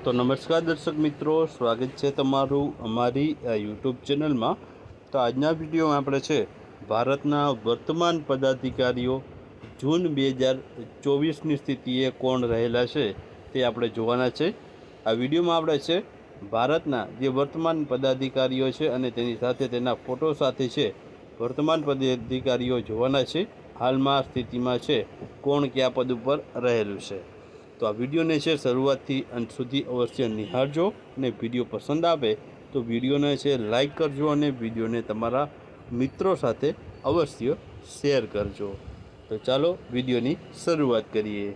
તો નમસ્કાર દર્શક મિત્રો, સ્વાગત છે તમારું અમારી યુટ્યુબ ચેનલમાં। તો આજના વિડીયોમાં આપણે છે ભારતના વર્તમાન પદાધિકારીઓ જૂન 2024ની સ્થિતિએ કોણ રહેલા છે તે આપણે જોવાના છે। આ વિડીયોમાં આપણે છે ભારતના જે વર્તમાન પદાધિકારીઓ છે અને તેની સાથે તેના ફોટો સાથે છે વર્તમાન પદાધિકારીઓ જોવાના છે। હાલમાં સ્થિતિમાં છે કોણ કયા પદ ઉપર રહેલું છે। તો આ વિડીયોને છે શરૂઆતથી અંત સુધી અવશ્ય નિહાળજો અને વિડીયો પસંદ આવે તો વિડીયોને છે લાઈક કરજો અને વિડીયોને તમારા મિત્રો સાથે અવશ્ય શેર કરજો। તો ચાલો વિડીયોની શરૂઆત કરીએ।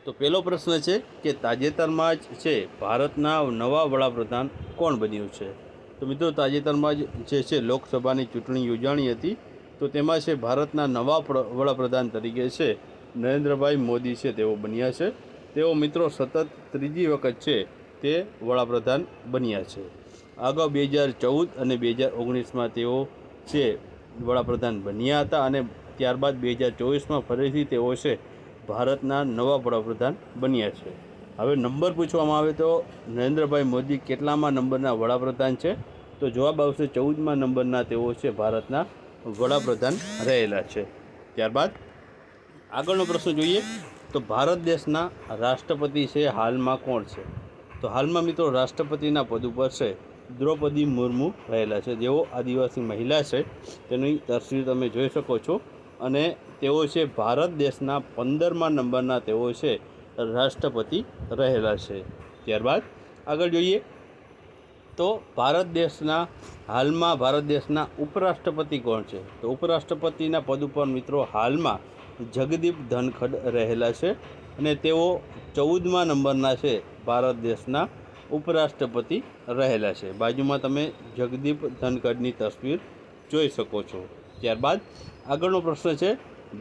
તો પહેલો પ્રશ્ન છે કે તાજેતરમાં જ છે ભારતના નવા વડાપ્રધાન કોણ બન્યું છે। તો મિત્રો તાજેતરમાં જ છે લોકસભાની ચૂંટણી યોજાણી હતી। તો તેમાં છે ભારતના નવા વડાપ્રધાન તરીકે છે નરેન્દ્રભાઈ મોદી છે તેઓ બન્યા છે। તેઓ મિત્રો સતત ત્રીજી વખત છે તે વડાપ્રધાન બન્યા છે। અગાઉ 2014 અને 2019માં તેઓ છે વડાપ્રધાન બન્યા હતા અને ત્યારબાદ 2024માં ફરીથી તેઓ છે ભારતના નવા વડાપ્રધાન બન્યા છે। હવે નંબર પૂછવામાં આવે તો નરેન્દ્રભાઈ મોદી કેટલામાં નંબરના વડાપ્રધાન છે? તો જવાબ આવશે 14મા નંબરના તેઓ છે ભારતના વડાપ્રધાન રહેલા છે। ત્યારબાદ આગળનો પ્રશ્ન જોઈએ તો ભારત દેશના રાષ્ટ્રપતિ છે હાલમાં કોણ છે? તો હાલમાં મિત્રો રાષ્ટ્રપતિના પદ ઉપર છે દ્રૌપદી મુર્મુ રહેલા છે। જેઓ આદિવાસી મહિલા છે તેની તસવીર તમે જોઈ શકો છો અને તેઓ છે ભારત દેશના 15મા નંબરના તેઓ છે રાષ્ટ્રપતિ રહેલા છે। ત્યારબાદ આગળ જોઈએ તો ભારત દેશના ઉપરાષ્ટ્રપતિ કોણ છે? તો ઉપરાષ્ટ્રપતિના પદ ઉપર મિત્રો હાલમાં જગદીપ ધનખડ રહેલા છે અને તેઓ 14મા નંબરના છે ભારત દેશના ઉપરાષ્ટ્રપતિ રહેલા છે। બાજુમાં તમે જગદીપ ધનખડની તસવીર જોઈ શકો છો। ત્યારબાદ આગળનો પ્રશ્ન છે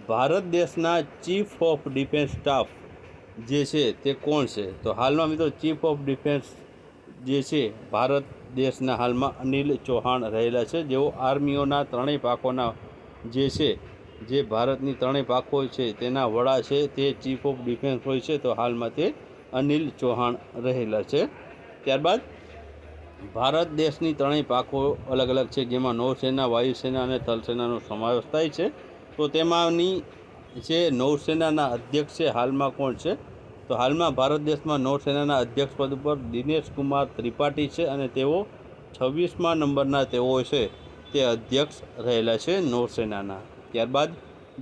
ભારત દેશના ચીફ ઓફ ડિફેન્સ સ્ટાફ જે છે તે કોણ છે? તો હાલમાં મિત્રો ચીફ ઓફ ડિફેન્સ જે છે ભારત દેશના હાલમાં અનિલ ચૌહાણ રહેલા છે। જેઓ આર્મીઓના ત્રણેય પાંખોના જે ભારતની ત્રણેય પાંખો છે તેના વડા છે તે ચીફ ઓફ ડિફેન્સ હોય છે। તો હાલમાં તે અનિલ ચૌહાણ રહેલા છે। ત્યારબાદ ભારત દેશની ત્રણેય પાંખો અલગ અલગ છે જેમાં નૌસેના, વાયુસેના અને થલસેનાનો સમાવેશ થાય છે। તો તેમાંની જે નૌસેનાના અધ્યક્ષ છે હાલમાં કોણ છે? તો હાલમાં ભારત દેશમાં નૌસેનાના અધ્યક્ષ પદ ઉપર દિનેશ કુમાર ત્રિપાઠી છે અને તેઓ 26મા નંબરના તેઓ છે તે અધ્યક્ષ રહેલા છે નૌસેનાના। ત્યારબાદ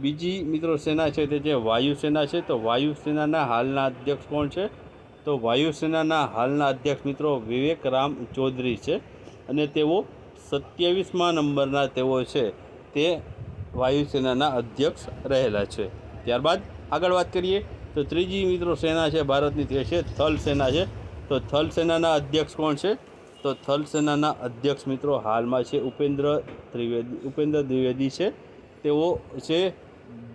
બીજી મિત્રો સેના છે તે છે વાયુસેના છે। તો વાયુસેનાના હાલના અધ્યક્ષ કોણ છે? તો વાયુસેનાના હાલના અધ્યક્ષ મિત્રો વિવેક રામ ચૌધરી છે અને તેઓ 27મા નંબરના તેઓ છે તે વાયુસેનાના અધ્યક્ષ રહેલા છે। ત્યારબાદ આગળ વાત કરીએ તો ત્રીજી મિત્રો સેના છે ભારતની તે છે થલ સેના છે। તો થલ સેનાના અધ્યક્ષ કોણ છે? તો થલ સેનાના અધ્યક્ષ મિત્રો હાલમાં છે ઉપેન્દ્ર દ્વિવેદી છે। તેઓ છે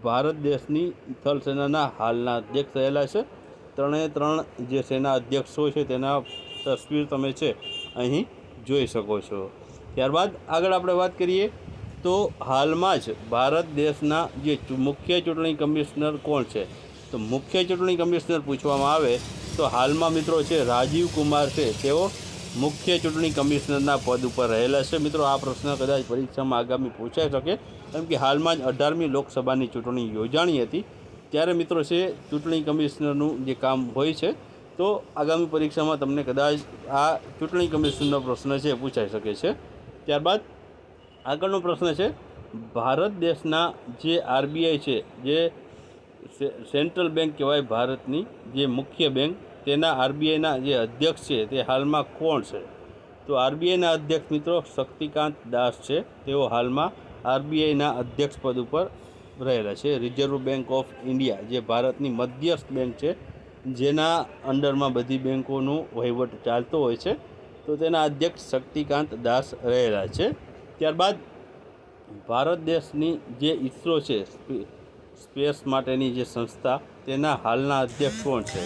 ભારત દેશની થલ સેનાના હાલના અધ્યક્ષ રહેલા છે। ત્રણે જે સેના અધ્યક્ષો છે તેના તસવીર તમે છે અહીં જોઈ શકો છો। ત્યારબાદ આગળ આપણે વાત કરીએ તો હાલમાં જ ભારત દેશના જે મુખ્ય ચૂંટણી કમિશનર કોણ છે? તો મુખ્ય ચૂંટણી કમિશનર પૂછવામાં આવે તો હાલમાં મિત્રો છે રાજીવ કુમાર છે તેઓ મુખ્ય ચૂંટણી કમિશનરના પદ ઉપર રહેલા છે। મિત્રો આ પ્રશ્ન કદાચ પરીક્ષામાં આગામી પૂછાઈ શકે કેમ કે હાલમાં જ 18મી લોકસભાની ચૂંટણી યોજાણી હતી ત્યારે મિત્રો છે ચૂંટણી કમિશનરનું જે કામ હોય છે તો આગામી પરીક્ષામાં તમને કદાચ આ ચૂંટણી કમિશનરનો પ્રશ્ન છે પૂછાઈ શકે છે। ત્યારબાદ આગળનો પ્રશ્ન છે ભારત દેશના જે આરબીઆઈ છે જે સેન્ટ્રલ બેંક કહેવાય ભારતની જે મુખ્ય બેંક તેના આરબીઆઈના જે અધ્યક્ષ છે તે હાલમાં કોણ છે? તો આરબીઆઈના અધ્યક્ષ મિત્રો શક્તિકાંત દાસ છે। તેઓ હાલમાં આરબીઆઈના અધ્યક્ષ પદ ઉપર રહેલા છે। રિઝર્વ બેંક ઓફ ઇન્ડિયા જે ભારતની મધ્યસ્થ બેંક છે જેના અંડરમાં બધી બેંકોનો વહીવટ ચાલતો હોય છે તો તેના અધ્યક્ષ શક્તિકાંત દાસ રહેલા છે। ત્યારબાદ ભારત દેશની જે ઇસરો છે સ્પેસ માટેની જે સંસ્થા તેના હાલના અધ્યક્ષ કોણ છે?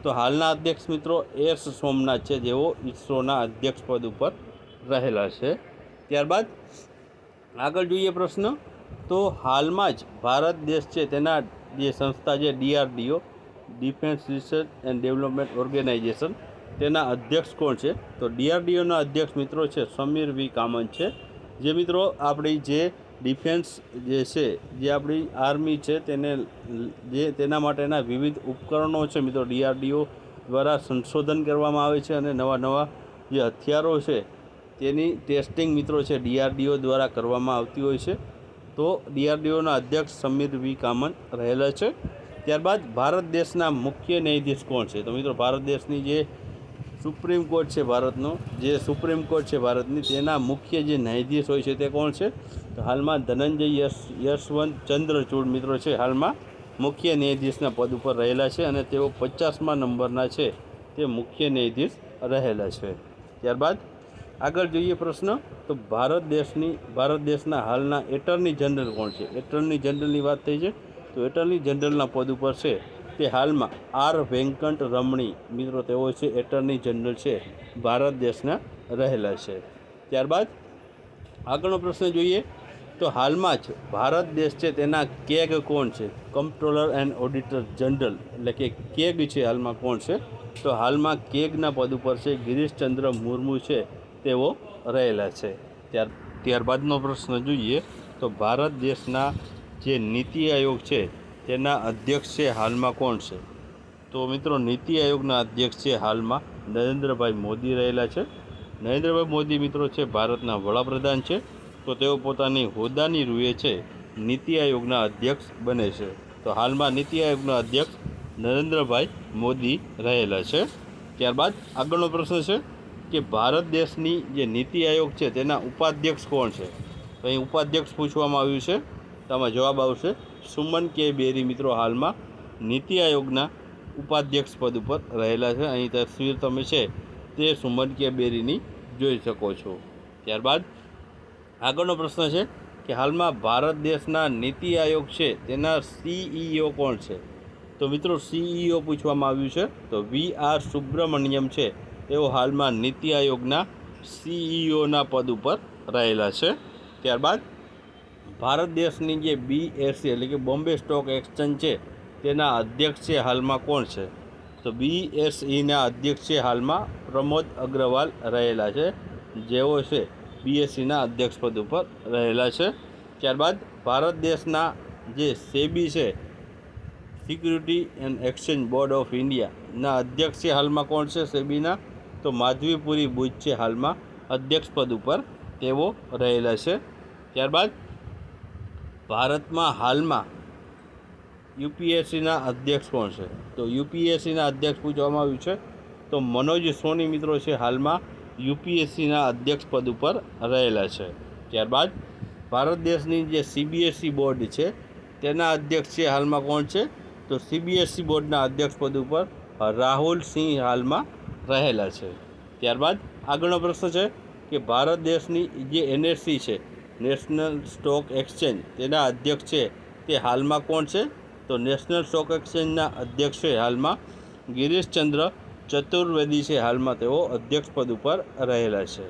તો હાલના અધ્યક્ષ મિત્રો એસ સોમનાથ છે જેઓ ઇસરોના અધ્યક્ષ પદ ઉપર રહેલા છે। ત્યારબાદ આગળ જોઈએ પ્રશ્ન તો હાલમાં જ ભારત દેશ છે તેના જે સંસ્થા છે defence research and development organisation તેના અધ્યક્ષ કોણ છે? તો DRDOના અધ્યક્ષ મિત્રો છે સમીર વી કામત છે. જે મિત્રો આપણી જે ડિફેન્સ જે છે, જે આપણી આર્મી છે, તેના માટેના વિવિધ ઉપકરણો છે મિત્રો DRDO દ્વારા સંશોધન કરવામાં આવે છે અને નવા જે હથિયારો છે તેની ટેસ્ટિંગ મિત્રો છે DRDO દ્વારા કરવામાં આવતી હોય છે. તો DRDOના અધ્યક્ષ સમીર વી કામત રહેલા છે. ત્યારબાદ ભારત દેશના મુખ્ય ન્યાયાધીશ કોણ છે? તો મિત્રો ભારત દેશની જે સુપ્રીમ કોર્ટ છે ભારતનો, જે સુપ્રીમ કોર્ટ છે ભારતની, તેના મુખ્ય જે ન્યાયાધીશ હોય છે તે કોણ છે? તો હાલમાં ધનંજય યશવંત ચંદ્રચૂડ મિત્રો છે હાલમાં મુખ્ય ન્યાયાધીશના પદ ઉપર રહેલા છે અને તેઓ 50મા નંબરના છે તે મુખ્ય ન્યાયાધીશ રહેલા છે. ત્યારબાદ આગળ જોઈએ પ્રશ્ન, તો ભારત દેશના હાલના એટર્ની જનરલ કોણ છે? એટર્ની જનરલની વાત થઈ છે તો એટર્ની જનરલના પદ ઉપર છે તે હાલમાં આર વેંકટ રમણી મિત્રો તેઓ છે એટર્ની જનરલ છે ભારત દેશના રહેલા છે. ત્યારબાદ આગળનો પ્રશ્ન જોઈએ, તો હાલમાં જ ભારત દેશ છે તેના કેગ કોણ છે? કમ્પ્ટ્રોલર એન્ડ ઓડિટર જનરલ એટલે કે કેગ છે હાલમાં કોણ છે? તો હાલમાં કેગના પદ ઉપર છે ગિરીશચંદ્ર મુર્મુ છે તેઓ રહેલા છે. ત્યારબાદનો પ્રશ્ન જોઈએ, તો ભારત દેશના જે નીતિ આયોગ છે તેના અધ્યક્ષ છે હાલમાં કોણ છે? તો મિત્રો નીતિ આયોગના અધ્યક્ષ છે હાલમાં નરેન્દ્રભાઈ મોદી રહેલા છે. નરેન્દ્રભાઈ મોદી મિત્રો છે ભારતના વડાપ્રધાન છે, તો તેઓ પોતાની હોદ્દાની રૂએ છે નીતિ આયોગના અધ્યક્ષ બને છે. તો હાલમાં નીતિ આયોગના અધ્યક્ષ નરેન્દ્રભાઈ મોદી રહેલા છે. ત્યારબાદ આગળનો પ્રશ્ન છે કે ભારત દેશની જે નીતિ આયોગ છે તેના ઉપાધ્યક્ષ કોણ છે? તો અહીં ઉપાધ્યક્ષ પૂછવામાં આવ્યું છે, તો આમાં જવાબ આવશે સુમન કે બેરી મિત્રો હાલમાં નીતિ આયોગના ઉપાધ્યક્ષ પદ ઉપર રહેલા છે. અહીં તસવીર તમે છે તે સુમન કે બેરીની જોઈ શકો છો. ત્યારબાદ આગળનો પ્રશ્ન છે કે હાલમાં ભારત દેશના નીતિ આયોગ છે તેના CEO કોણ છે? તો મિત્રો CEO પૂછવામાં આવ્યું છે, તો VR સુબ્રમણ્યમ છે તેઓ હાલમાં નીતિ આયોગના CEOના પદ ઉપર રહેલા છે. ત્યારબાદ ભારત દેશની જે BSE એટલે કે બોમ્બે સ્ટોક એક્સચેન્જ છે તેના અધ્યક્ષ છે હાલમાં કોણ છે? તો BSEના અધ્યક્ષ છે હાલમાં પ્રમોદ અગ્રવાલ રહેલા છે, જેઓ છે BSEના અધ્યક્ષ પદ ઉપર રહેલા છે. ત્યારબાદ ભારત દેશના જે SEBI છે, security and exchange board of ઇન્ડિયાના અધ્યક્ષ છે હાલમાં કોણ છે SEBIના? તો માધવીપુરી બુચ છે હાલમાં અધ્યક્ષ પદ ઉપર તેઓ રહેલા છે. ત્યારબાદ ભારતમાં હાલમાં UPSCના અધ્યક્ષ કોણ છે? તો UPSCના અધ્યક્ષ પૂછવામાં આવ્યું છે, તો મનોજ સોની મિત્રો છે હાલમાં UPSCના અધ્યક્ષ પદ ઉપર રહેલા છે. ત્યારબાદ ભારત દેશની જે CBSE બોર્ડ છે તેના અધ્યક્ષ છે હાલમાં કોણ છે? તો CBSE બોર્ડના અધ્યક્ષ પદ ઉપર રાહુલ સિંહ હાલમાં રહેલા છે. ત્યારબાદ આગળનો પ્રશ્ન છે કે ભારત દેશની જે NSE છે નેશનલ સ્ટોક એક્સચેન્જ તેના અધ્યક્ષ છે તે હાલમાં કોણ છે? તો નેશનલ સ્ટોક એક્સચેન્જના અધ્યક્ષ છે હાલમાં ગિરીશચંદ્ર ચતુર્વેદી છે હાલમાં તેઓ અધ્યક્ષ પદ ઉપર રહેલા છે.